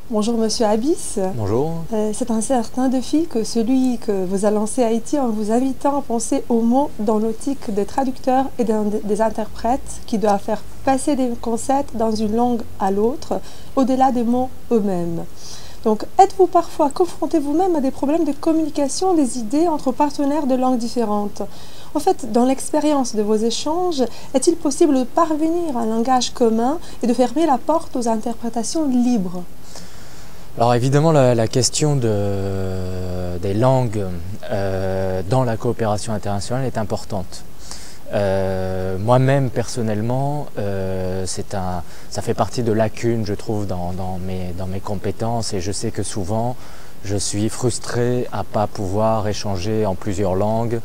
Bonjour Monsieur Abyss. Bonjour. C'est un certain défi que celui que vous a lancé Haïti en vous invitant à penser aux mots dans l'optique des traducteurs et des interprètes qui doivent faire passer des concepts dans une langue à l'autre, au-delà des mots eux-mêmes. Donc, êtes-vous parfois confronté vous-même à des problèmes de communication des idées entre partenaires de langues différentes? En fait, dans l'expérience de vos échanges, est-il possible de parvenir à un langage commun et de fermer la porte aux interprétations libres? Alors évidemment, la question des langues dans la coopération internationale est importante. Moi-même, personnellement, ça fait partie de lacunes, je trouve, dans mes compétences, et je sais que souvent, je suis frustré à ne pas pouvoir échanger en plusieurs langues.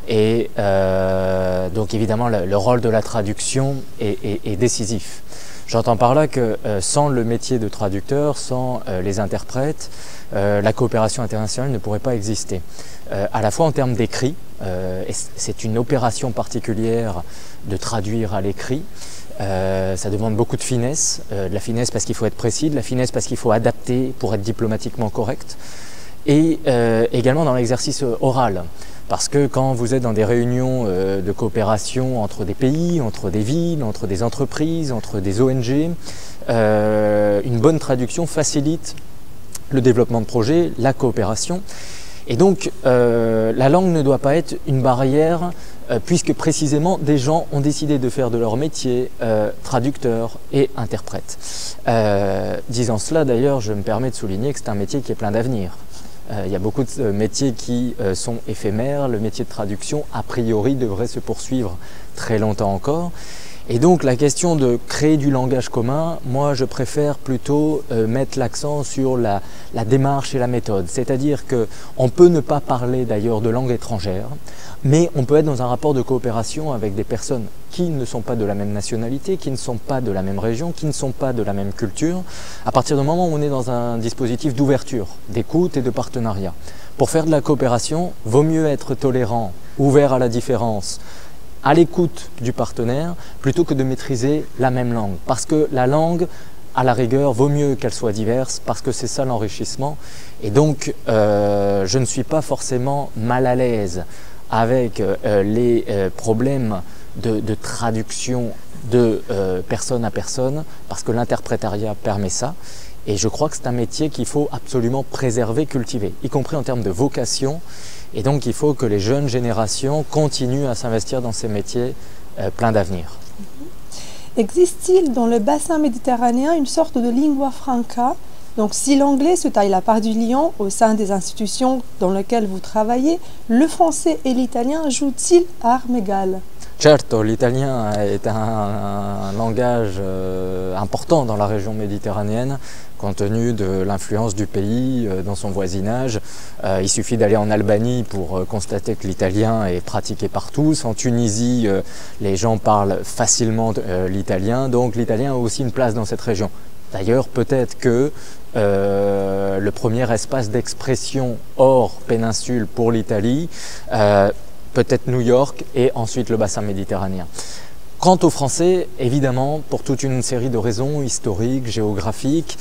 Et donc évidemment, le rôle de la traduction est décisif. J'entends par là que sans le métier de traducteur, sans les interprètes, la coopération internationale ne pourrait pas exister. À la fois en termes d'écrit, c'est une opération particulière de traduire à l'écrit. Ça demande beaucoup de finesse, de la finesse parce qu'il faut être précis, de la finesse parce qu'il faut adapter pour être diplomatiquement correct, et également dans l'exercice oral. Parce que quand vous êtes dans des réunions de coopération entre des pays, entre des villes, entre des entreprises, entre des ONG, une bonne traduction facilite le développement de projets, la coopération. Et donc la langue ne doit pas être une barrière puisque précisément des gens ont décidé de faire de leur métier traducteur et interprète. Disant cela d'ailleurs, je me permets de souligner que c'est un métier qui est plein d'avenir. Il y a beaucoup de métiers qui sont éphémères. Le métier de traduction, a priori, devrait se poursuivre très longtemps encore. Et donc la question de créer du langage commun, moi je préfère plutôt mettre l'accent sur la démarche et la méthode. C'est-à-dire qu'on peut ne pas parler d'ailleurs de langue étrangère, mais on peut être dans un rapport de coopération avec des personnes qui ne sont pas de la même nationalité, qui ne sont pas de la même région, qui ne sont pas de la même culture, à partir du moment où on est dans un dispositif d'ouverture, d'écoute et de partenariat. Pour faire de la coopération, vaut mieux être tolérant, ouvert à la différence, à l'écoute du partenaire, plutôt que de maîtriser la même langue. Parce que la langue, à la rigueur, vaut mieux qu'elle soit diverse, parce que c'est ça l'enrichissement. Et donc, je ne suis pas forcément mal à l'aise avec les problèmes de traduction de personne à personne, parce que l'interprétariat permet ça. Et je crois que c'est un métier qu'il faut absolument préserver, cultiver, y compris en termes de vocation. Et donc il faut que les jeunes générations continuent à s'investir dans ces métiers pleins d'avenir. Existe-t-il dans le bassin méditerranéen une sorte de lingua franca? Donc si l'anglais se taille la part du lion au sein des institutions dans lesquelles vous travaillez, le français et l'italien jouent-ils à armes égales? Certo, l'italien est un langage important dans la région méditerranéenne, compte tenu de l'influence du pays dans son voisinage. Il suffit d'aller en Albanie pour constater que l'italien est pratiqué par tous. En Tunisie, les gens parlent facilement l'italien, donc l'italien a aussi une place dans cette région. D'ailleurs, peut-être que le premier espace d'expression hors péninsule pour l'Italie, peut-être New York et ensuite le bassin méditerranéen. Quant aux Français, évidemment, pour toute une série de raisons historiques, géographiques,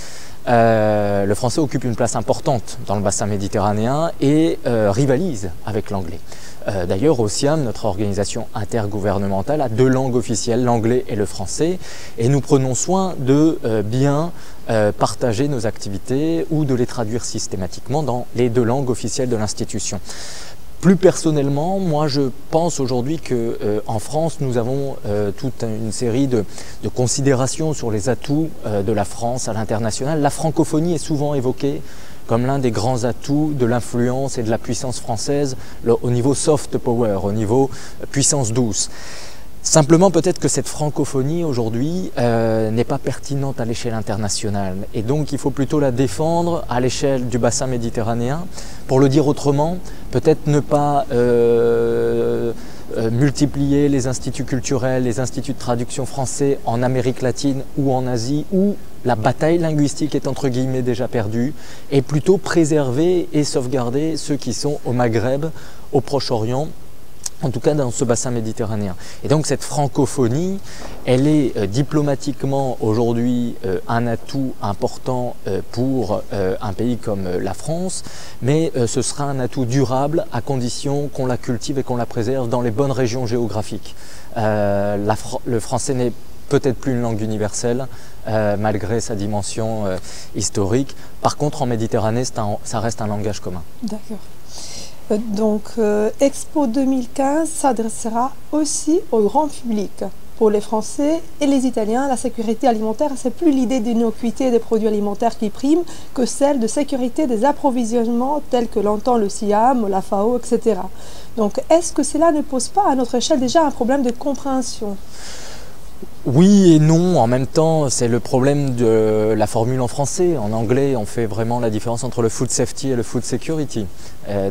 le français occupe une place importante dans le bassin méditerranéen et rivalise avec l'anglais. D'ailleurs, au SIAM, notre organisation intergouvernementale, a deux langues officielles, l'anglais et le français, et nous prenons soin de bien partager nos activités ou de les traduire systématiquement dans les deux langues officielles de l'institution. Plus personnellement, moi je pense aujourd'hui qu'en France, nous avons toute une série de considérations sur les atouts de la France à l'international. La francophonie est souvent évoquée comme l'un des grands atouts de l'influence et de la puissance française au niveau soft power, au niveau puissance douce. Simplement, peut-être que cette francophonie aujourd'hui n'est pas pertinente à l'échelle internationale, et donc il faut plutôt la défendre à l'échelle du bassin méditerranéen. Pour le dire autrement, peut-être ne pas multiplier les instituts culturels, les instituts de traduction français en Amérique latine ou en Asie, où la bataille linguistique est entre guillemets déjà perdue, et plutôt préserver et sauvegarder ceux qui sont au Maghreb, au Proche-Orient en tout cas dans ce bassin méditerranéen. Et donc cette francophonie, elle est diplomatiquement aujourd'hui un atout important pour un pays comme la France, mais ce sera un atout durable à condition qu'on la cultive et qu'on la préserve dans les bonnes régions géographiques. Le français n'est peut-être plus une langue universelle, malgré sa dimension historique. Par contre, en Méditerranée, ça reste un langage commun. D'accord. Donc, Expo 2015 s'adressera aussi au grand public. Pour les Français et les Italiens, la sécurité alimentaire, c'est plus l'idée d'innocuité des produits alimentaires qui prime que celle de sécurité des approvisionnements tels que l'entend le SIAM, la FAO, etc. Donc, est-ce que cela ne pose pas à notre échelle déjà un problème de compréhension ? Oui et non, en même temps, c'est le problème de la formule en français. En anglais, on fait vraiment la différence entre le food safety et le food security.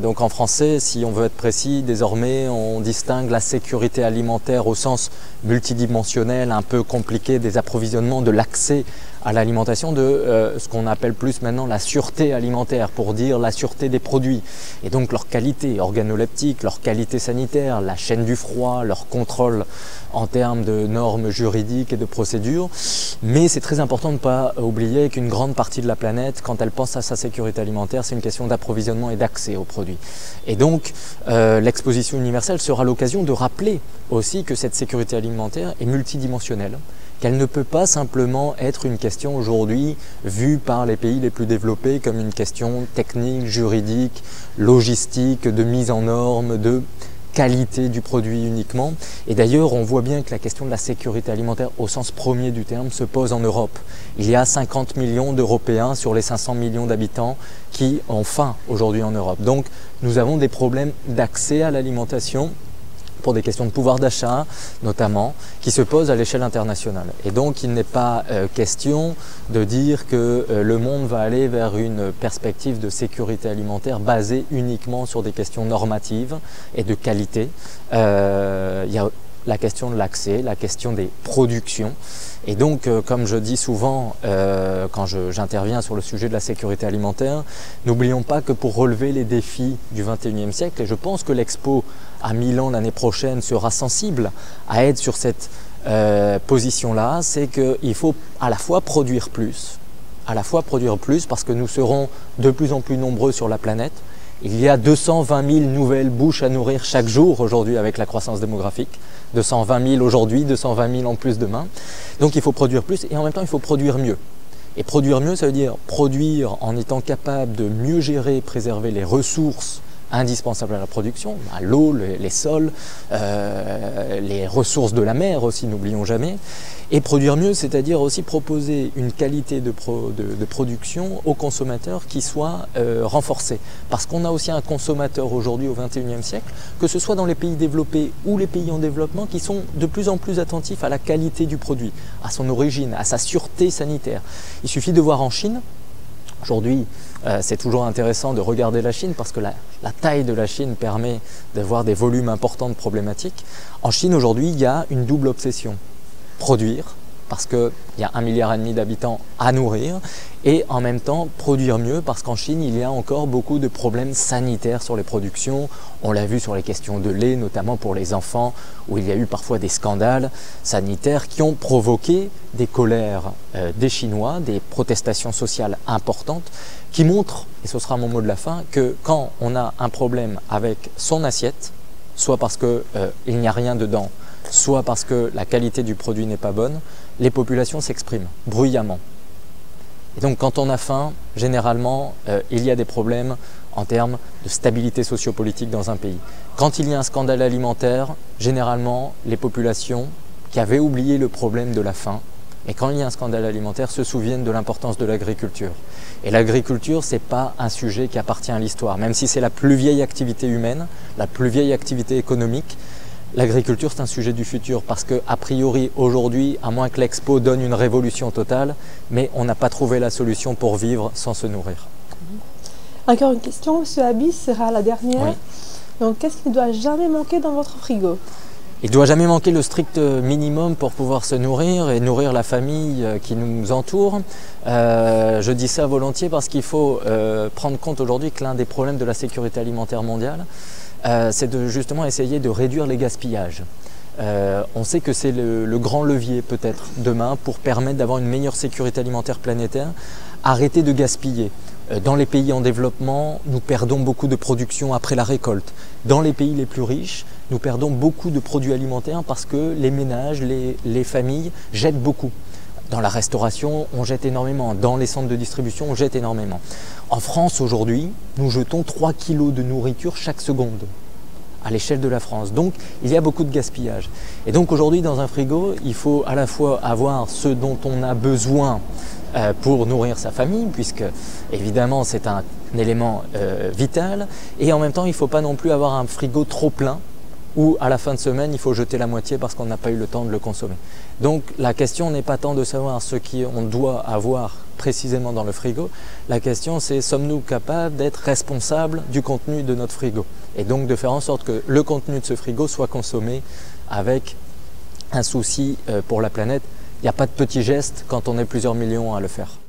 Donc en français, si on veut être précis, désormais, on distingue la sécurité alimentaire au sens multidimensionnel, un peu compliqué des approvisionnements, de l'accès à l'alimentation, de ce qu'on appelle plus maintenant la sûreté alimentaire, pour dire la sûreté des produits. Et donc leur qualité organoleptique, leur qualité sanitaire, la chaîne du froid, leur contrôle en termes de normes juridiques et de procédures. Mais c'est très important de ne pas oublier qu'une grande partie de la planète, quand elle pense à sa sécurité alimentaire, c'est une question d'approvisionnement et d'accès aux produits. Et donc l'exposition universelle sera l'occasion de rappeler aussi que cette sécurité alimentaire est multidimensionnelle, qu'elle ne peut pas simplement être une question aujourd'hui vue par les pays les plus développés comme une question technique, juridique, logistique, de mise en norme, de qualité du produit uniquement. Et d'ailleurs, on voit bien que la question de la sécurité alimentaire au sens premier du terme se pose en Europe. Il y a 50 millions d'Européens sur les 500 millions d'habitants qui ont faim aujourd'hui en Europe. Donc nous avons des problèmes d'accès à l'alimentation pour des questions de pouvoir d'achat notamment, qui se posent à l'échelle internationale. Et donc il n'est pas question de dire que le monde va aller vers une perspective de sécurité alimentaire basée uniquement sur des questions normatives et de qualité. Il y a la question de l'accès, la question des productions. Et donc, comme je dis souvent quand j'interviens sur le sujet de la sécurité alimentaire, n'oublions pas que pour relever les défis du XXIe siècle, et je pense que l'Expo à Milan l'année prochaine sera sensible à être sur cette position-là, c'est qu'il faut à la fois produire plus, parce que nous serons de plus en plus nombreux sur la planète. Il y a 220 000 nouvelles bouches à nourrir chaque jour aujourd'hui avec la croissance démographique. 220 000 aujourd'hui, 220 000 en plus demain. Donc il faut produire plus et en même temps il faut produire mieux. Et produire mieux, ça veut dire produire en étant capable de mieux gérer et préserver les ressources indispensables à la production, l'eau, les sols, les ressources de la mer aussi, n'oublions jamais. Et produire mieux, c'est-à-dire aussi proposer une qualité de production aux consommateurs qui soit renforcée. Parce qu'on a aussi un consommateur aujourd'hui au XXIe siècle, que ce soit dans les pays développés ou les pays en développement, qui sont de plus en plus attentifs à la qualité du produit, à son origine, à sa sûreté sanitaire. Il suffit de voir en Chine. Aujourd'hui, c'est toujours intéressant de regarder la Chine parce que la taille de la Chine permet d'avoir des volumes importants de problématiques. En Chine, aujourd'hui, il y a une double obsession. Produire, parce qu'il y a 1,5 milliard d'habitants à nourrir, et en même temps produire mieux, parce qu'en Chine, il y a encore beaucoup de problèmes sanitaires sur les productions. On l'a vu sur les questions de lait, notamment pour les enfants, où il y a eu parfois des scandales sanitaires qui ont provoqué des colères des Chinois, des protestations sociales importantes, qui montrent, et ce sera mon mot de la fin, que quand on a un problème avec son assiette, soit parce qu'il n'y a rien dedans, soit parce que la qualité du produit n'est pas bonne, les populations s'expriment bruyamment. Et donc quand on a faim, généralement, il y a des problèmes en termes de stabilité sociopolitique dans un pays. Quand il y a un scandale alimentaire, généralement, les populations qui avaient oublié le problème de la faim, mais quand il y a un scandale alimentaire, se souviennent de l'importance de l'agriculture. Et l'agriculture, ce n'est pas un sujet qui appartient à l'histoire, même si c'est la plus vieille activité humaine, la plus vieille activité économique. L'agriculture, c'est un sujet du futur parce qu'a priori, aujourd'hui, à moins que l'Expo donne une révolution totale, mais on n'a pas trouvé la solution pour vivre sans se nourrir. Encore une question, M. Habis, sera la dernière. Oui. Donc, qu'est-ce qui ne doit jamais manquer dans votre frigo? Il ne doit jamais manquer le strict minimum pour pouvoir se nourrir et nourrir la famille qui nous entoure. Je dis ça volontiers parce qu'il faut prendre compte aujourd'hui que l'un des problèmes de la sécurité alimentaire mondiale, c'est de justement essayer de réduire les gaspillages. On sait que c'est le grand levier peut-être demain pour permettre d'avoir une meilleure sécurité alimentaire planétaire. Arrêter de gaspiller. Dans les pays en développement, nous perdons beaucoup de production après la récolte. Dans les pays les plus riches, nous perdons beaucoup de produits alimentaires parce que les ménages, les familles jettent beaucoup. Dans la restauration, on jette énormément. Dans les centres de distribution, on jette énormément. En France, aujourd'hui, nous jetons 3 kg de nourriture chaque seconde à l'échelle de la France. Donc, il y a beaucoup de gaspillage. Et donc, aujourd'hui, dans un frigo, il faut à la fois avoir ce dont on a besoin pour nourrir sa famille, puisque évidemment c'est un élément vital, et en même temps il ne faut pas non plus avoir un frigo trop plein où à la fin de semaine il faut jeter la moitié parce qu'on n'a pas eu le temps de le consommer. Donc la question n'est pas tant de savoir ce qu'on doit avoir précisément dans le frigo, la question c'est sommes-nous capables d'être responsables du contenu de notre frigo et donc de faire en sorte que le contenu de ce frigo soit consommé avec un souci pour la planète. Il n'y a pas de petits gestes quand on est plusieurs millions à le faire.